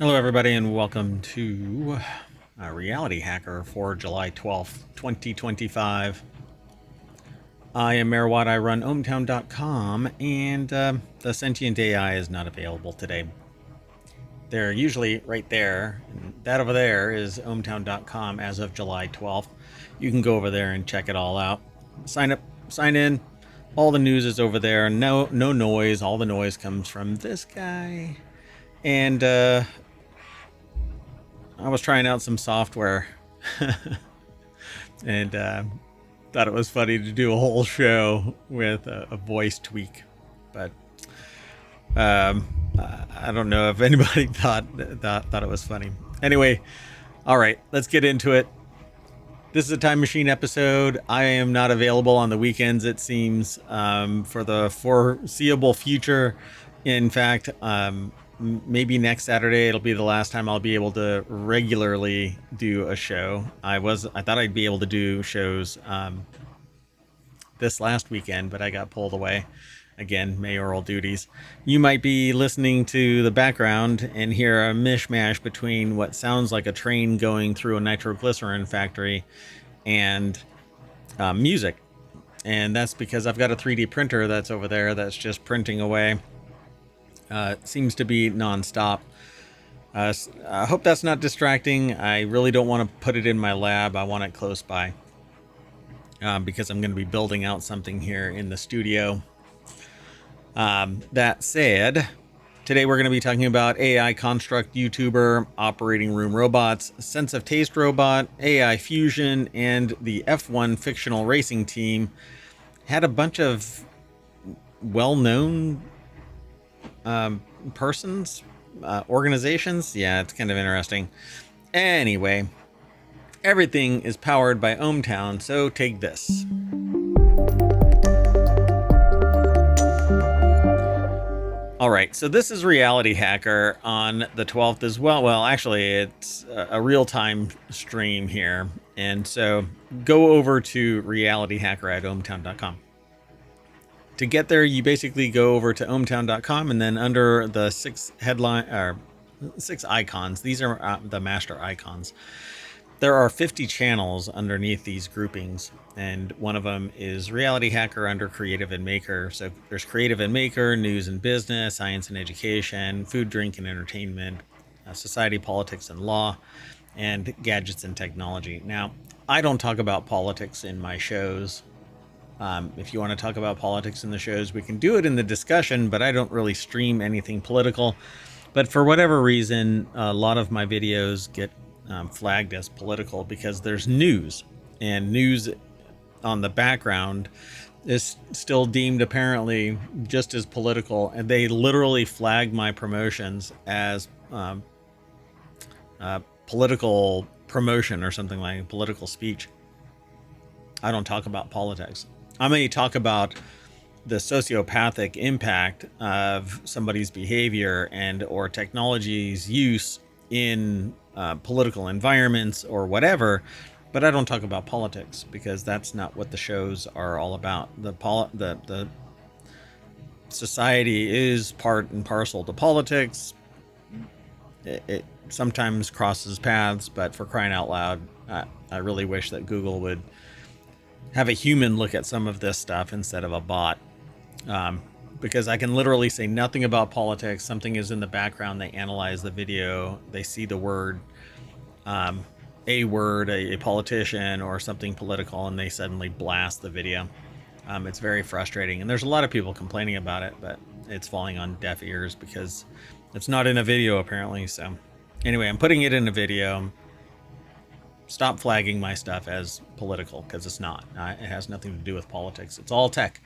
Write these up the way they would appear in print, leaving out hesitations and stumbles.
Hello, everybody, and welcome to Reality Hacker for July 12th, 2025. I am MayorWatt. I run ohmTown.com, and the Sentient AI is not available today. They're usually right there. And that over there is ohmTown.com as of July 12th. You can go over there and check it all out. Sign up, sign in. All the news is over there. No noise. All the noise comes from this guy. And I was trying out some software and thought it was funny to do a whole show with a voice tweak, but I don't know if anybody thought it was funny. Anyway, all right, let's get into it. This is a time machine episode. I am not available on the weekends, it seems, for the foreseeable future. In fact, maybe next Saturday it'll be the last time I'll be able to regularly do a show. I thought I'd be able to do shows this last weekend, but I got pulled away. Again, mayoral duties. You might be listening to the background and hear a mishmash between what sounds like a train going through a nitroglycerin factory and music. And that's because I've got a 3D printer that's over there that's just printing away. It seems to be nonstop. I hope that's not distracting. I really don't want to put it in my lab. I want it close by because I'm going to be building out something here in the studio. That said, today we're going to be talking about AI construct YouTuber, operating room robots, sense of taste robot, AI fusion, and the F1 fictional racing team. Had a bunch of well-known persons, organizations. Yeah, it's kind of interesting. Anyway, everything is powered by ohmTown, so take this. All right, so this is Reality Hacker on the 12th as well. Well, actually, it's a real-time stream here. And so go over to Reality Hacker at ohmTown.com. To get there, you basically go over to ohmTown.com, and then under the six icons, these are the master icons. There are 50 channels underneath these groupings, and one of them is Reality Hacker under Creative and Maker. So there's Creative and Maker, News and Business, Science and Education, Food, Drink and Entertainment, Society, Politics and Law, and Gadgets and Technology. Now, I don't talk about politics in my shows. If you want to talk about politics in the shows, we can do it in the discussion, but I don't really stream anything political. But for whatever reason, a lot of my videos get flagged as political because there's news, and news on the background is still deemed apparently just as political, and they literally flag my promotions as political promotion or something like political speech. I don't talk about politics. I may talk about the sociopathic impact of somebody's behavior and or technology's use in political environments or whatever, but I don't talk about politics because that's not what the shows are all about. The society is part and parcel to politics. It sometimes crosses paths, but for crying out loud, I really wish that Google would have a human look at some of this stuff instead of a bot, because I can literally say nothing about politics. Something is in the background. They analyze the video. They see the word, a politician or something political, and they suddenly blast the video. It's very frustrating. And there's a lot of people complaining about it, but it's falling on deaf ears because it's not in a video apparently. So anyway, I'm putting it in a video. Stop flagging my stuff as political because it's not. It has nothing to do with politics. It's all tech.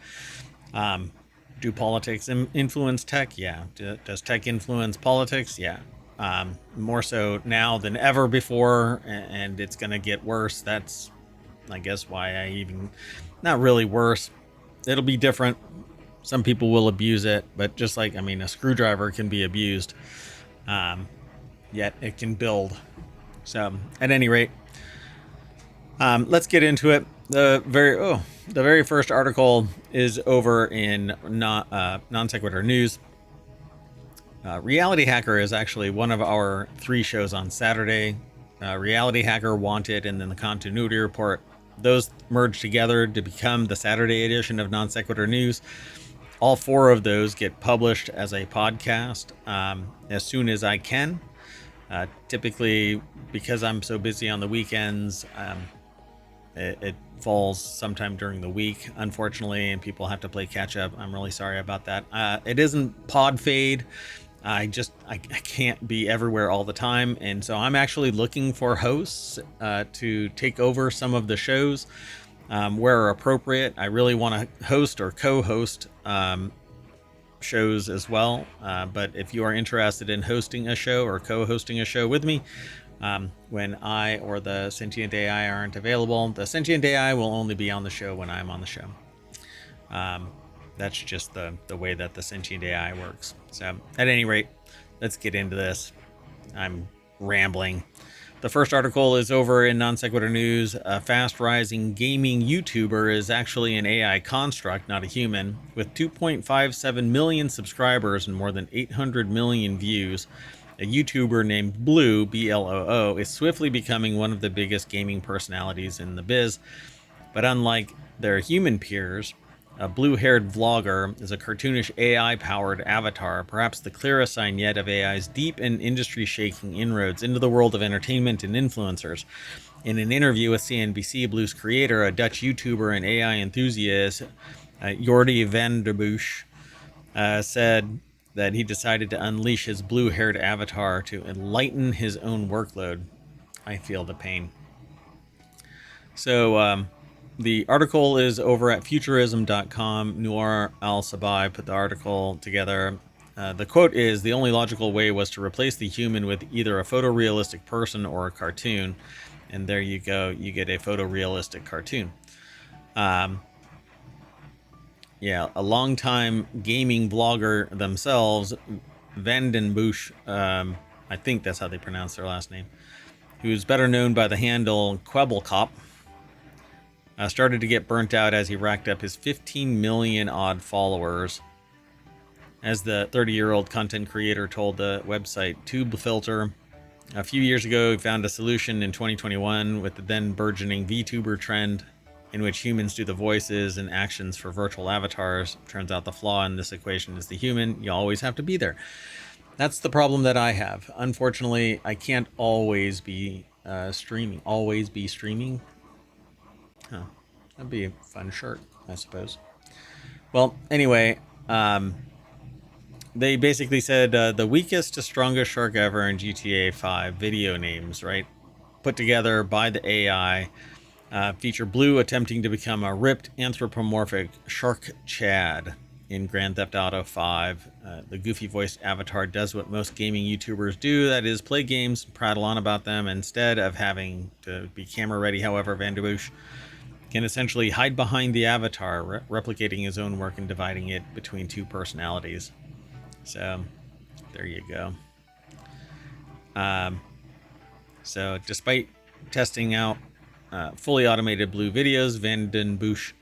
Do politics influence tech? Yeah. Does tech influence politics? Yeah. More so now than ever before, and it's going to get worse. That's, I guess, why I even, not really worse. It'll be different. Some people will abuse it, but just like, I mean, a screwdriver can be abused, yet it can build. So at any rate, let's get into it. The very first article is over in Non Sequitur News. Reality Hacker is actually one of our 3 shows on Saturday. Reality Hacker, Wanted, and then the Continuity Report. Those merge together to become the Saturday edition of Non Sequitur News. All 4 of those get published as a podcast as soon as I can. Typically, because I'm so busy on the weekends, it falls sometime during the week, unfortunately, and people have to play catch up. I'm really sorry about that. It isn't pod fade. I can't be everywhere all the time, and so I'm actually looking for hosts to take over some of the shows where appropriate. I really want to host or co-host shows as well, but if you are interested in hosting a show or co-hosting a show with me, when I or the Sentient AI aren't available, the Sentient AI will only be on the show when I'm on the show. That's just the way that the Sentient AI works. So at any rate, let's get into this. I'm rambling. The first article is over in Non Sequitur News. A fast rising gaming YouTuber is actually an AI construct, not a human. With 2.57 million subscribers and more than 800 million views, a YouTuber named Blue, B-L-O-O, is swiftly becoming one of the biggest gaming personalities in the biz. But unlike their human peers, a blue-haired vlogger is a cartoonish AI-powered avatar, perhaps the clearest sign yet of AI's deep and industry-shaking inroads into the world of entertainment and influencers. In an interview with CNBC, Blue's creator, a Dutch YouTuber and AI enthusiast, Jordi van der Bush, said that he decided to unleash his blue-haired avatar to enlighten his own workload. I feel the pain. So, the article is over at futurism.com. Noor Al-Sabai put the article together. The quote is, "The only logical way was to replace the human with either a photorealistic person or a cartoon." And there you go. You get a photorealistic cartoon. Yeah, a longtime gaming blogger themselves, Van den Bush, I think that's how they pronounce their last name, who's better known by the handle Kwebbelkop, started to get burnt out as he racked up his 15 million odd followers. As the 30-year-old content creator told the website TubeFilter, a few years ago he found a solution in 2021 with the then burgeoning VTuber trend, in which humans do the voices and actions for virtual avatars. Turns out the flaw in this equation is the human. You always have to be there. That's the problem that I have. Unfortunately, I can't always be streaming. Always be streaming? Huh. That'd be a fun shirt, I suppose. Well, anyway, they basically said the weakest to strongest shark ever in GTA 5 video names, right? Put together by the AI. Feature Blue attempting to become a ripped anthropomorphic shark Chad in Grand Theft Auto 5. The goofy voiced avatar does what most gaming YouTubers do, that is play games, prattle on about them, instead of having to be camera ready. However, Van der Bush can essentially hide behind the avatar, replicating his own work and dividing it between 2 personalities. So there you go. So despite testing out fully automated Blue videos, Van den Bush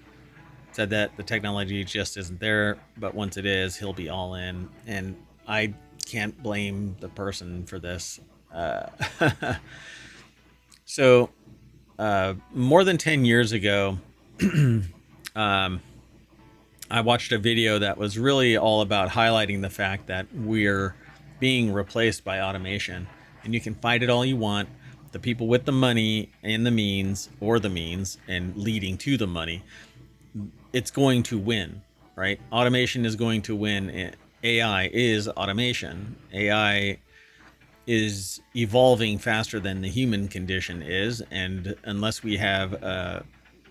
said that the technology just isn't there, but once it is, he'll be all in. And I can't blame the person for this. So, more than 10 years ago, I watched a video that was really all about highlighting the fact that we're being replaced by automation. And you can fight it all you want. The people with the money and the means, or the means, and leading to the money, it's going to win, right? Automation is going to win. AI is automation. AI is evolving faster than the human condition is, and unless we have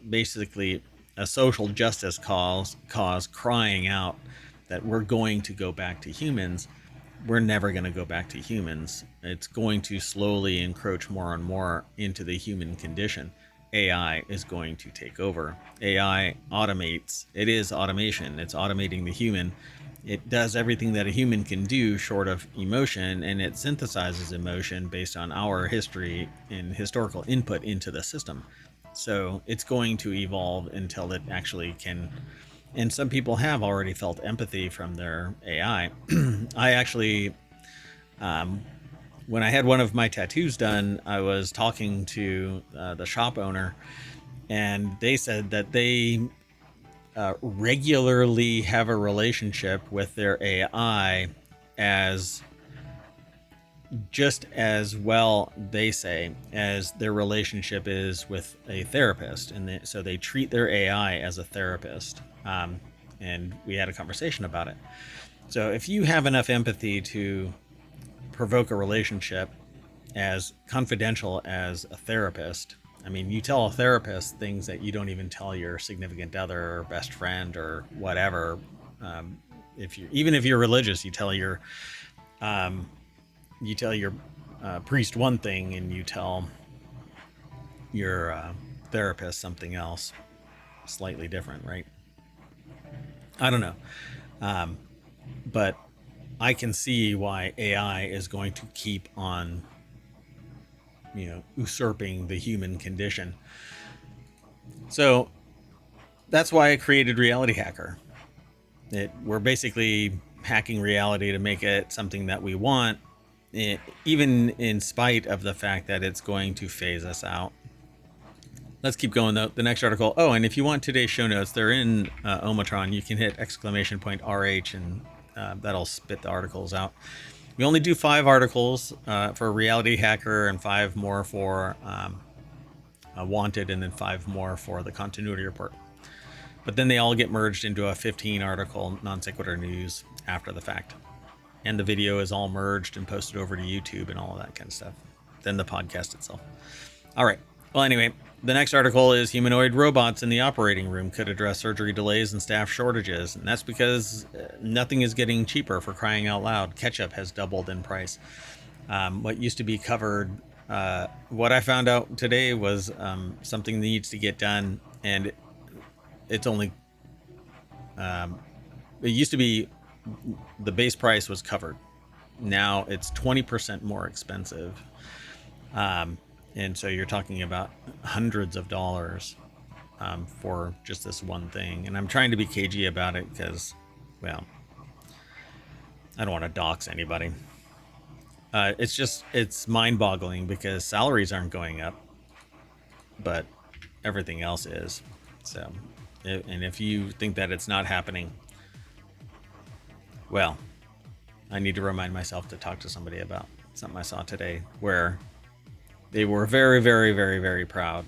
basically a social justice cause crying out that we're going to go back to humans, we're never going to go back to humans. It's going to slowly encroach more and more into the human condition. AI is going to take over. AI automates. It is automation. It's automating the human. It does everything that a human can do short of emotion, and it synthesizes emotion based on our history and historical input into the system. So it's going to evolve until it actually can And some people have already felt empathy from their AI. I actually, when I had one of my tattoos done, I was talking to the shop owner, and they said that they regularly have a relationship with their AI as just as well, they say, as their relationship is with a therapist. And so they treat their AI as a therapist. And we had a conversation about it. So if you have enough empathy to provoke a relationship as confidential as a therapist, I mean, you tell a therapist things that you don't even tell your significant other or best friend or whatever. Even if you're religious, you tell your priest one thing, and you tell your therapist something else, slightly different, right? I don't know, but I can see why AI is going to keep on, usurping the human condition. So that's why I created RealityHacker. We're basically hacking reality to make it something that we want, even in spite of the fact that it's going to phase us out. Let's keep going though. The next article. Oh, and if you want today's show notes, they're in ohmTown. You can hit !RH and that'll spit the articles out. We only do 5 articles for RealityHacker and 5 more for Wanted, and then 5 more for the Continuity Report. But then they all get merged into a 15 article Non Sequitur news after the fact. And the video is all merged and posted over to YouTube and all of that kind of stuff. Then the podcast itself. All right. Well, anyway, the next article is humanoid robots in the operating room could address surgery delays and staff shortages. And that's because nothing is getting cheaper, for crying out loud. Ketchup has doubled in price. What used to be covered, what I found out today was something that needs to get done. And it's only, it used to be the base price was covered. Now it's 20% more expensive. And so you're talking about hundreds of dollars for just this one thing. And I'm trying to be cagey about it because, well, I don't want to dox anybody. It's mind-boggling because salaries aren't going up, but everything else is. So, and if you think that it's not happening, well, I need to remind myself to talk to somebody about something I saw today where they were very, very, very, very proud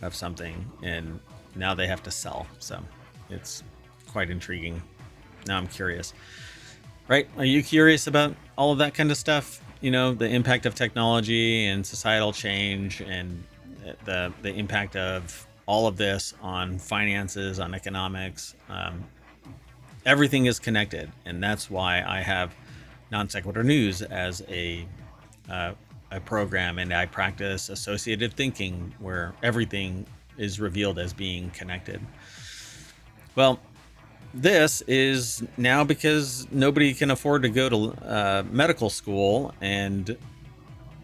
of something, and now they have to sell. So it's quite intriguing. Now I'm curious. Right? Are you curious about all of that kind of stuff? The impact of technology and societal change, and the impact of all of this on finances, on economics. Everything is connected, and that's why I have Non Sequitur News as a program, and I practice associative thinking where everything is revealed as being connected. Well, this is now because nobody can afford to go to medical school, and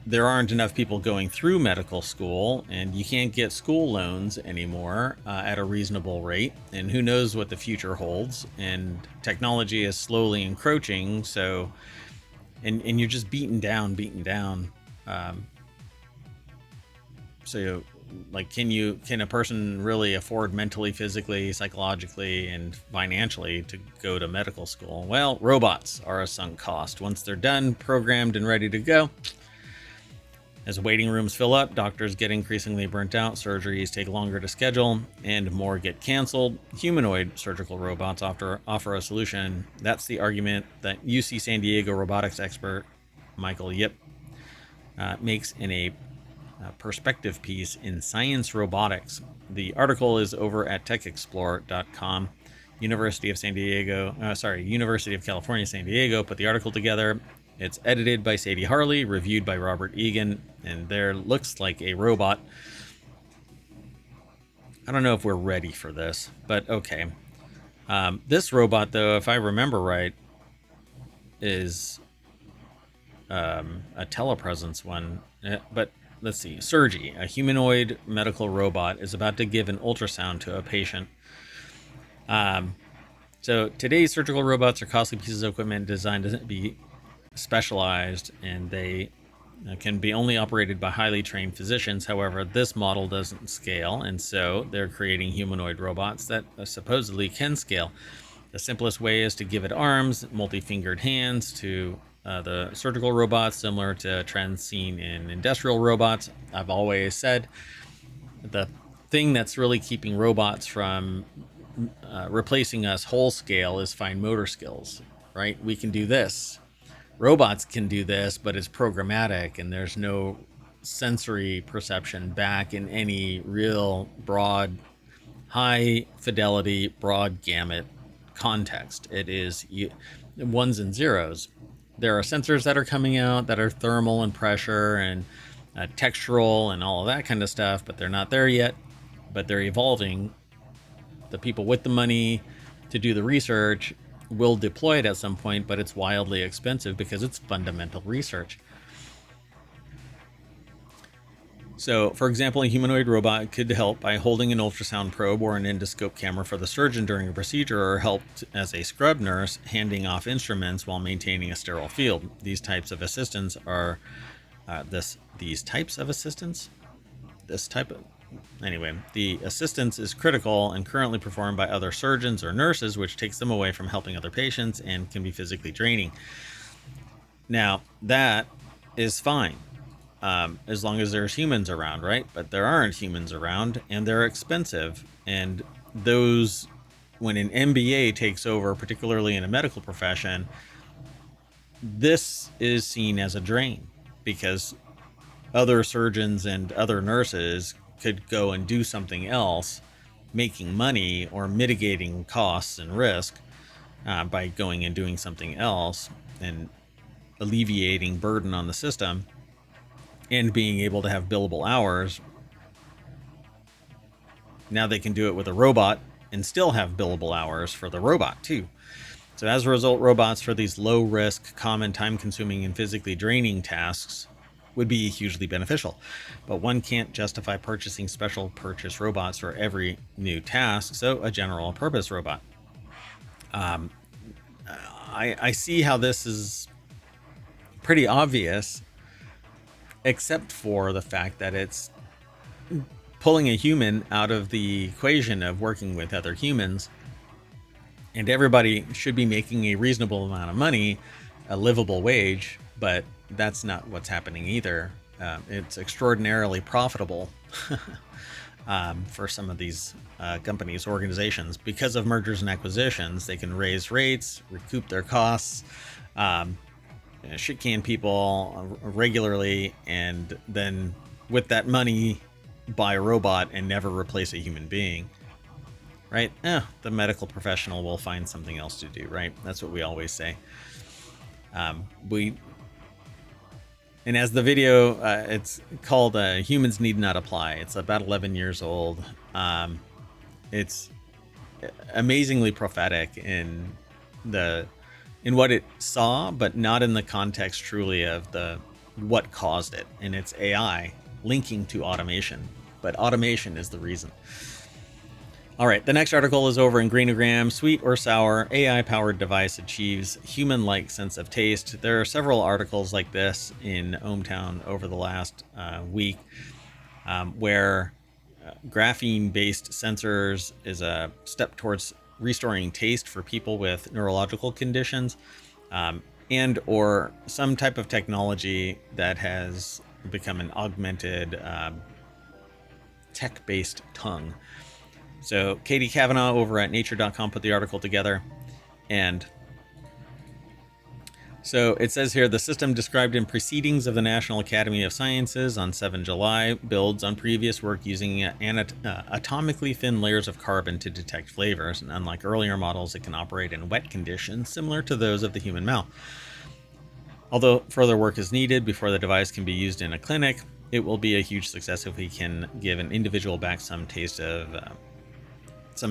there aren't enough people going through medical school, and you can't get school loans anymore at a reasonable rate, and who knows what the future holds, and technology is slowly encroaching. So and you're just beaten down. So like, can a person really afford mentally, physically, psychologically, and financially to go to medical school? Well, robots are a sunk cost. Once they're done, programmed, and ready to go, as waiting rooms fill up, doctors get increasingly burnt out, surgeries take longer to schedule, and more get canceled, humanoid surgical robots offer a solution. That's the argument that UC San Diego robotics expert Michael Yip makes in a perspective piece in Science Robotics. The article is over at techexplore.com. University of California, San Diego put the article together. It's edited by Sadie Harley, reviewed by Robert Egan, and there looks like a robot. I don't know if we're ready for this, but okay. This robot, though, if I remember right, is a telepresence one. But let's see. Sergi, a humanoid medical robot, is about to give an ultrasound to a patient. So today's surgical robots are costly pieces of equipment designed to be specialized, and they can be only operated by highly trained physicians. However, this model doesn't scale, and so they're creating humanoid robots that supposedly can scale. The simplest way is to give it arms, multi-fingered hands to the surgical robots, similar to trends seen in industrial robots. I've always said the thing that's really keeping robots from replacing us whole scale is fine motor skills, right? We can do this. Robots can do this, but it's programmatic and there's no sensory perception back in any real broad, high fidelity, broad gamut context. It is ones and zeros. There are sensors that are coming out that are thermal and pressure and textural and all of that kind of stuff, but they're not there yet. But they're evolving. The people with the money to do the research will deploy it at some point, but it's wildly expensive because it's fundamental research. So, for example, a humanoid robot could help by holding an ultrasound probe or an endoscope camera for the surgeon during a procedure, or help as a scrub nurse handing off instruments while maintaining a sterile field. These types of assistants are Anyway, the assistance is critical and currently performed by other surgeons or nurses, which takes them away from helping other patients and can be physically draining. Now, that is fine, as long as there's humans around, right? But there aren't humans around, and they're expensive. And those, when an MBA takes over, particularly in a medical profession, this is seen as a drain, because other surgeons and other nurses could go and do something else, making money or mitigating costs and risk by going and doing something else and alleviating burden on the system and being able to have billable hours. Now they can do it with a robot and still have billable hours for the robot too. So as a result, robots for these low risk, common, time consuming, and physically draining tasks would be hugely beneficial. But one can't justify purchasing special purchase robots for every new task, so a general purpose robot. I see how this is pretty obvious, except for the fact that it's pulling a human out of the equation of working with other humans, and everybody should be making a reasonable amount of money, a livable wage, but that's not what's happening either. It's extraordinarily profitable for some of these companies, organizations. Because of mergers and acquisitions, they can raise rates, recoup their costs, shit can people regularly, and then with that money, buy a robot and never replace a human being. Right? The medical professional will find something else to do, right? That's what we always say. And as the video, it's called Humans Need Not Apply. It's about 11 years old. It's amazingly prophetic in what it saw, but not in the context truly of what caused it. And it's AI linking to automation, but automation is the reason. All right, the next article is over in Greenogram. Sweet or sour, AI-powered device achieves human-like sense of taste. There are several articles like this in ohmTown over the last week, where graphene-based sensors is a step towards restoring taste for people with neurological conditions, and or some type of technology that has become an augmented tech-based tongue. So Katie Kavanaugh over at nature.com put the article together. And so it says here, the system described in Proceedings of the National Academy of Sciences on 7 July builds on previous work using atomically thin layers of carbon to detect flavors. And unlike earlier models, it can operate in wet conditions similar to those of the human mouth. Although further work is needed before the device can be used in a clinic, it will be a huge success if we can give an individual back some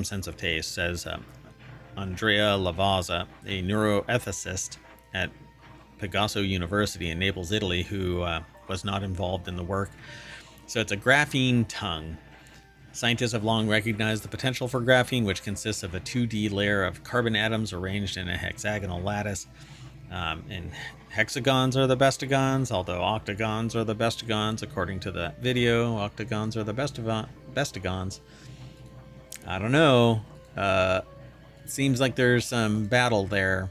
sense of taste, says Andrea Lavazza, a neuroethicist at Pegaso University in Naples, Italy, who was not involved in the work. So it's a graphene tongue. Scientists have long recognized the potential for graphene, which consists of a 2D layer of carbon atoms arranged in a hexagonal lattice. And hexagons are the bestagons, although octagons are the bestagons. According to the video, octagons are the bestagons. I don't know. Seems like there's some battle there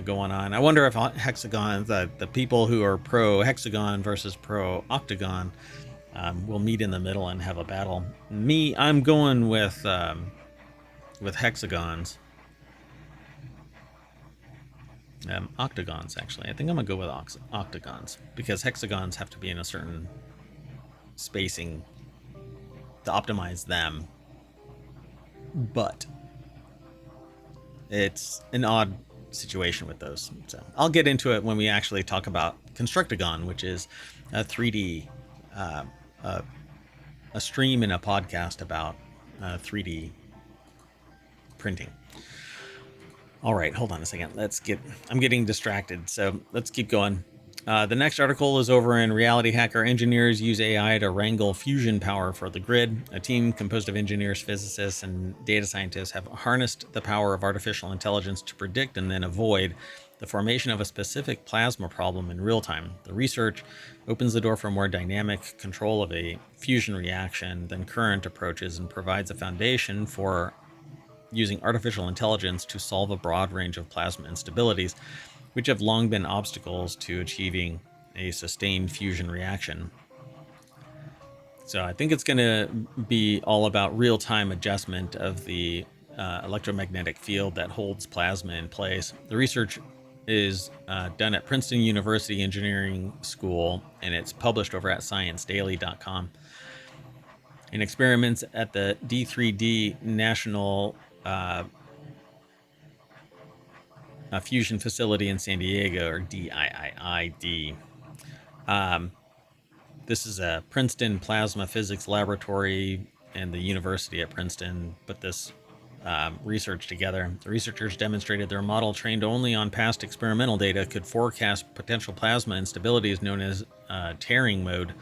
going on. I wonder if hexagons, the people who are pro hexagon versus pro octagon, will meet in the middle and have a battle. Me, I'm going with hexagons. Octagons, actually. I think I'm gonna go with octagons because hexagons have to be in a certain spacing to optimize them. But it's an odd situation with those. So I'll get into it when we actually talk about Constructagon, which is a 3D, a stream and a podcast about 3D printing. All right, hold on a second. I'm getting distracted, so let's keep going. The next article is over in RealityHacker. Engineers use AI to wrangle fusion power for the grid. A team composed of engineers, physicists, and data scientists have harnessed the power of artificial intelligence to predict and then avoid the formation of a specific plasma problem in real time. The research opens the door for more dynamic control of a fusion reaction than current approaches and provides a foundation for using artificial intelligence to solve a broad range of plasma instabilities, which have long been obstacles to achieving a sustained fusion reaction. So I think it's going to be all about real-time adjustment of the electromagnetic field that holds plasma in place. The research is done at Princeton University Engineering School, and it's published over at ScienceDaily.com. In experiments at the D3D National a fusion facility in San Diego, or DIIID. This is a Princeton Plasma Physics Laboratory and the University at Princeton put this research together. The researchers demonstrated their model, trained only on past experimental data, could forecast potential plasma instabilities known as tearing mode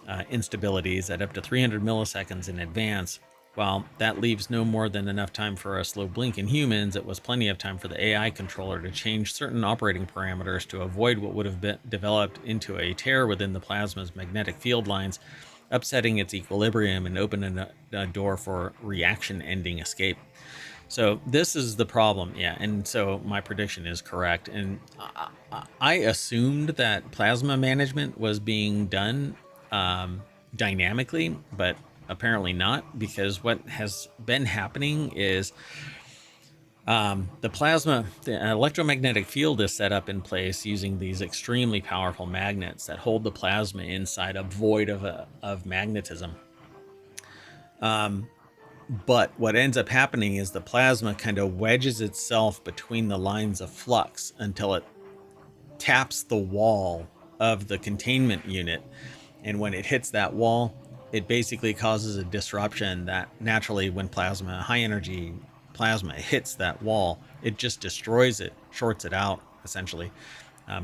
instabilities at up to 300 milliseconds in advance. While that leaves no more than enough time for a slow blink in humans, it was plenty of time for the AI controller to change certain operating parameters to avoid what would have been developed into a tear within the plasma's magnetic field lines, upsetting its equilibrium and opening a door for reaction-ending escape. So this is the problem, yeah, and so my prediction is correct. And I assumed that plasma management was being done dynamically, but apparently not, because what has been happening is the electromagnetic field is set up in place using these extremely powerful magnets that hold the plasma inside a void of magnetism. But what ends up happening is the plasma kind of wedges itself between the lines of flux until it taps the wall of the containment unit. And when it hits that wall, it basically causes a disruption that naturally, when high energy plasma hits that wall, it just destroys it, shorts it out, essentially,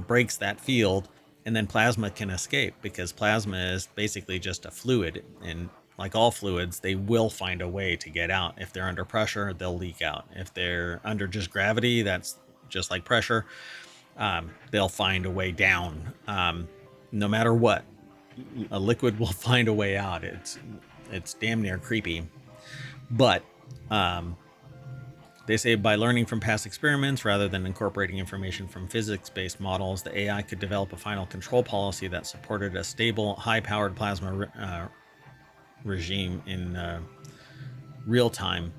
breaks that field, and then plasma can escape, because plasma is basically just a fluid. And like all fluids, they will find a way to get out. If they're under pressure, they'll leak out. If they're under just gravity, that's just like pressure, they'll find a way down. No matter what, a liquid will find a way out. It's damn near creepy. But they say by learning from past experiments rather than incorporating information from physics-based models, the AI could develop a final control policy that supported a stable, high-powered plasma regime in real time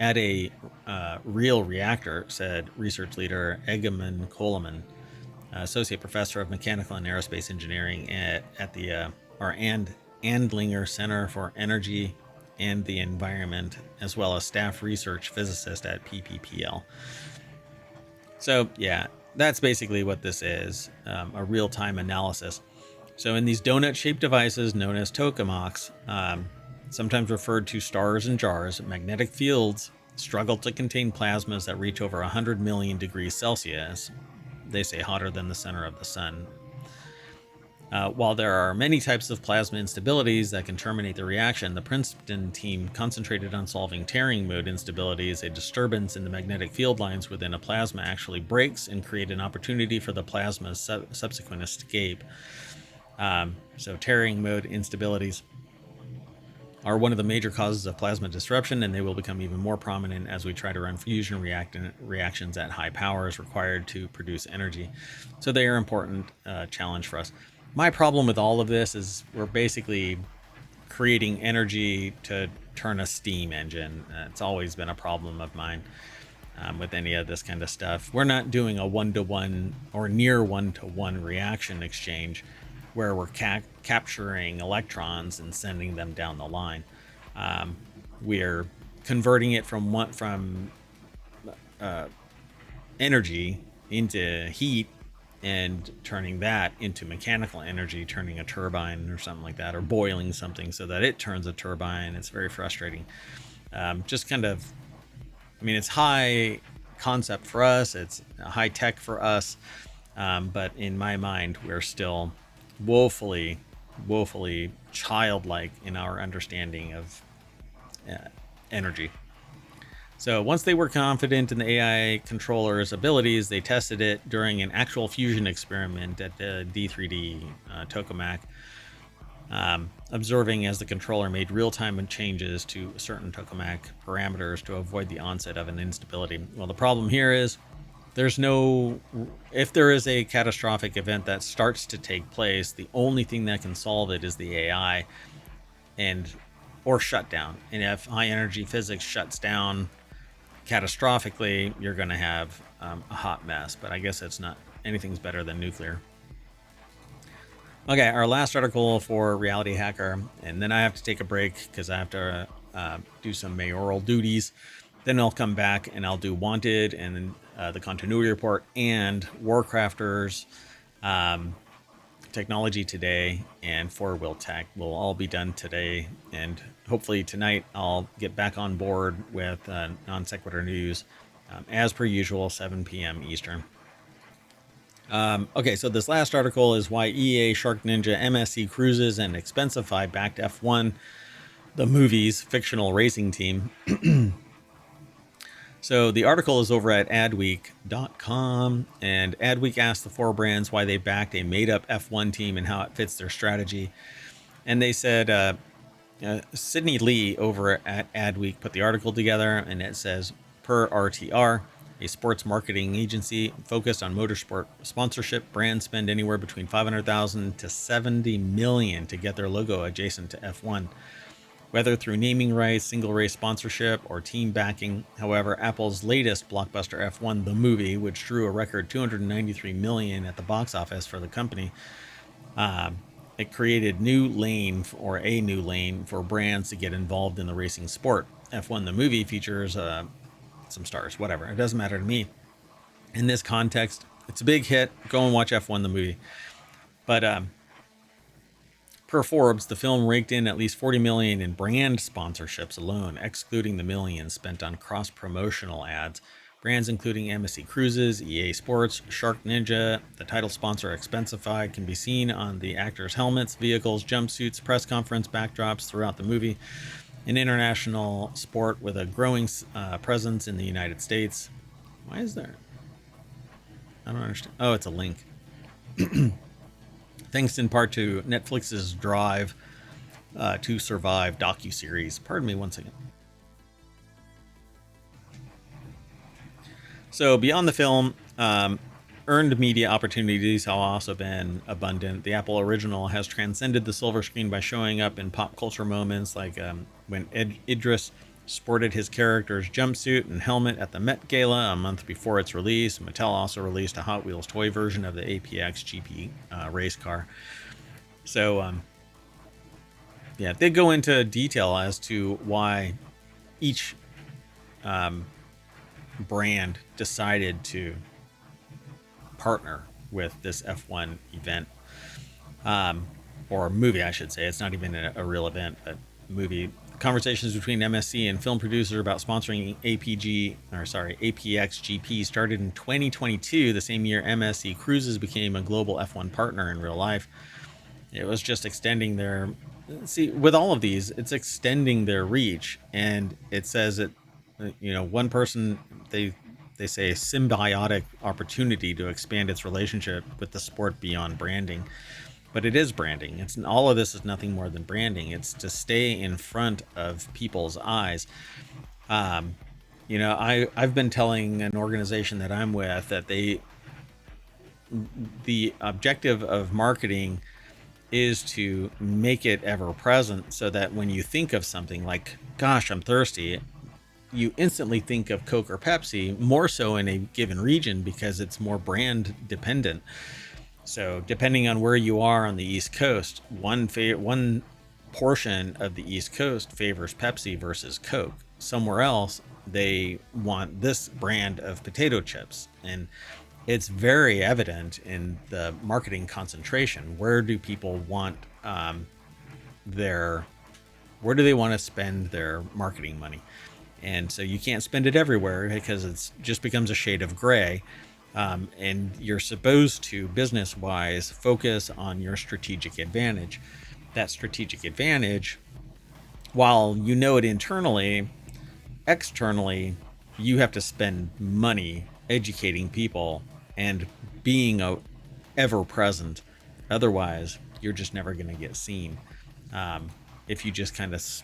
at a real reactor, said research leader Egeman Coleman, associate professor of mechanical and aerospace engineering at the Andlinger Center for Energy and the Environment, as well as staff research physicist at PPPL. So yeah, that's basically what this is, a real-time analysis. So in these donut-shaped devices known as tokamaks, sometimes referred to stars and jars, magnetic fields struggle to contain plasmas that reach over 100 million degrees Celsius. They say hotter than the center of the sun. While there are many types of plasma instabilities that can terminate the reaction, the Princeton team concentrated on solving tearing mode instabilities. A disturbance in the magnetic field lines within a plasma actually breaks and create an opportunity for the plasma's subsequent escape. So tearing mode instabilities are one of the major causes of plasma disruption, and they will become even more prominent as we try to run fusion reactions at high powers required to produce energy. So they are an important challenge for us. My problem with all of this is we're basically creating energy to turn a steam engine. It's always been a problem of mine with any of this kind of stuff. We're not doing a one-to-one or near one-to-one reaction exchange where we're capturing electrons and sending them down the line. We're converting it from energy into heat and turning that into mechanical energy, turning a turbine or something like that, or boiling something so that it turns a turbine. It's very frustrating. Just kind of, I mean, it's high concept for us, it's high tech for us, but in my mind, we're still woefully childlike in our understanding of energy. So once they were confident in the AI controller's abilities, they tested it during an actual fusion experiment at the D3D tokamak, observing as the controller made real-time changes to certain tokamak parameters to avoid the onset of an instability. Well, the problem here is if there is a catastrophic event that starts to take place, the only thing that can solve it is the AI or shutdown. And if high energy physics shuts down catastrophically, you're going to have a hot mess. But I guess anything's better than nuclear. Okay, our last article for RealityHacker, and then I have to take a break because I have to do some mayoral duties. Then I'll come back and I'll do Wanted and the continuity report and WarCrafters, TechnologyToday, and FourWheelTech will all be done today. And hopefully tonight I'll get back on board with Non Sequitur news as per usual, 7 p.m. Eastern. Okay, so this last article is why EA, Shark Ninja, MSC Cruises, and Expensify backed F1, the movie's fictional racing team. So the article is over at adweek.com, and Adweek asked the four brands why they backed a made-up F1 team and how it fits their strategy. And they said, Sydney Lee over at Adweek put the article together, and it says, per RTR, a sports marketing agency focused on motorsport sponsorship, brands spend anywhere between $500,000 to $70 million to get their logo adjacent to F1. Whether through naming rights, single race sponsorship, or team backing. However, Apple's latest blockbuster F1, the movie, which drew a record $293 million at the box office for the company, it created a new lane for brands to get involved in the racing sport. F1, the movie, features some stars, whatever. It doesn't matter to me. In this context, it's a big hit. Go and watch F1, the movie. But per Forbes, the film raked in at least $40 million in brand sponsorships alone, excluding the millions spent on cross-promotional ads. Brands including MSC Cruises, EA Sports, Shark Ninja, the title sponsor Expensify can be seen on the actors' helmets, vehicles, jumpsuits, press conference backdrops throughout the movie. An international sport with a growing presence in the United States. Why is there? I don't understand. Oh, it's a link. Thanks in part to Netflix's Drive to Survive docuseries. Pardon me one second. So beyond the film, earned media opportunities have also been abundant. The Apple original has transcended the silver screen by showing up in pop culture moments like when Idris sported his character's jumpsuit and helmet at the Met Gala a month before its release. Mattel also released a Hot Wheels toy version of the APX GP race car. So, yeah, they go into detail as to why each brand decided to partner with this F1 event, or movie, I should say. It's not even a real event, but movie. Conversations between MSC and film producer about sponsoring APX GP started in 2022, the same year MSC Cruises became a global F1 partner in real life. It was just extending their, see, with all of these, it's extending their reach. And it says that, one person, they say a symbiotic opportunity to expand its relationship with the sport beyond branding. But it is branding. It's all of this is nothing more than branding. It's to stay in front of people's eyes. I've been telling an organization that I'm with that the objective of marketing is to make it ever present, so that when you think of something like, gosh, I'm thirsty, you instantly think of Coke or Pepsi, more so in a given region because it's more brand dependent. So depending on where you are on the East Coast, one portion of the East Coast favors Pepsi versus Coke. Somewhere else, they want this brand of potato chips. And it's very evident in the marketing concentration. Where do people want where do they want to spend their marketing money? And so you can't spend it everywhere because it just becomes a shade of gray. And you're supposed to, business wise, focus on your strategic advantage. That strategic advantage, while you know it internally, externally, you have to spend money educating people and being ever present. Otherwise, you're just never going to get seen. If you just kind of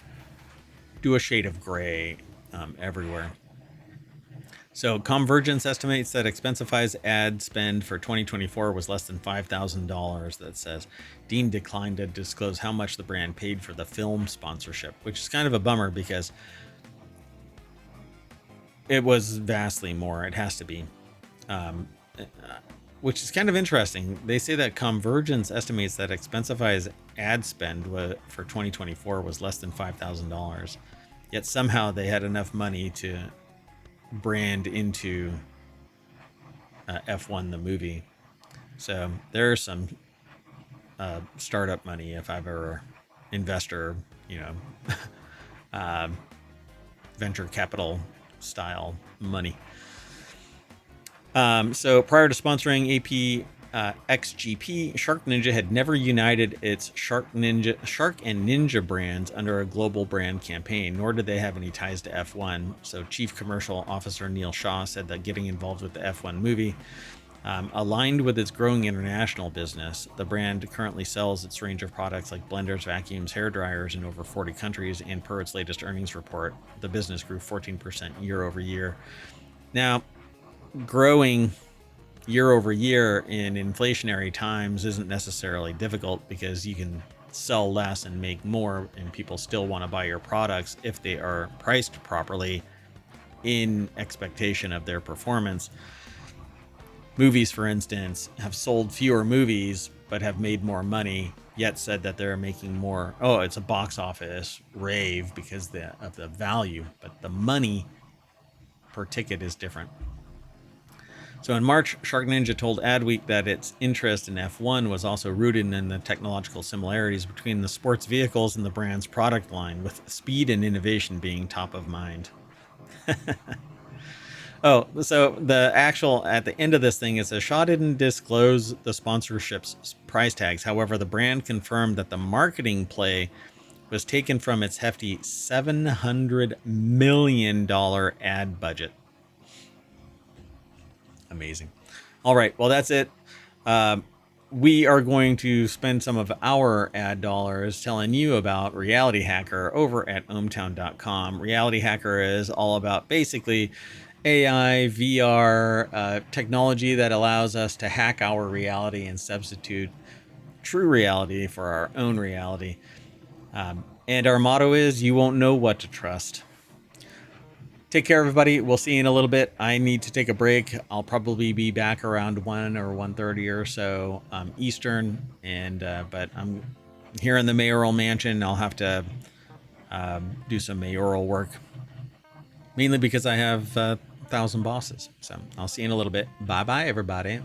do a shade of gray everywhere. So Convergence estimates that Expensify's ad spend for 2024 was less than $5,000. That says Dean declined to disclose how much the brand paid for the film sponsorship, which is kind of a bummer because it was vastly more. It has to be, which is kind of interesting. They say that Convergence estimates that Expensify's ad spend for 2024 was less than $5,000. Yet somehow they had enough money to brand into F1 the movie. So there's some startup money if I've ever investor, venture capital style money. So prior to sponsoring AP XGP, Shark Ninja had never united its Shark and Ninja brands under a global brand campaign, nor did they have any ties to F1. So Chief Commercial Officer Neil Shaw said that getting involved with the F1 movie aligned with its growing international business. The brand currently sells its range of products like blenders, vacuums, hair dryers in over 40 countries, and per its latest earnings report, the business grew 14% year over year. Now, growing year over year in inflationary times isn't necessarily difficult because you can sell less and make more, and people still want to buy your products if they are priced properly in expectation of their performance. Movies, for instance, have sold fewer movies but have made more money, yet said that they're making more. Oh, it's a box office rave because of the value, but the money per ticket is different. So in March, Shark Ninja told Adweek that its interest in F1 was also rooted in the technological similarities between the sports vehicles and the brand's product line, with speed and innovation being top of mind. Oh, so the actual, at the end of this thing, it says Shaw didn't disclose the sponsorship's price tags. However, the brand confirmed that the marketing play was taken from its hefty $700 million ad budget. Amazing. All right. Well, that's it. We are going to spend some of our ad dollars telling you about RealityHacker over at ohmTown.com. RealityHacker is all about basically AI, VR, technology that allows us to hack our reality and substitute true reality for our own reality. And our motto is, you won't know what to trust. Take care, everybody. We'll see you in a little bit. I need to take a break. I'll probably be back around 1 or 1:30 or so Eastern. But I'm here in the mayoral mansion. I'll have to do some mayoral work, mainly because I have 1,000 bosses. So I'll see you in a little bit. Bye-bye, everybody.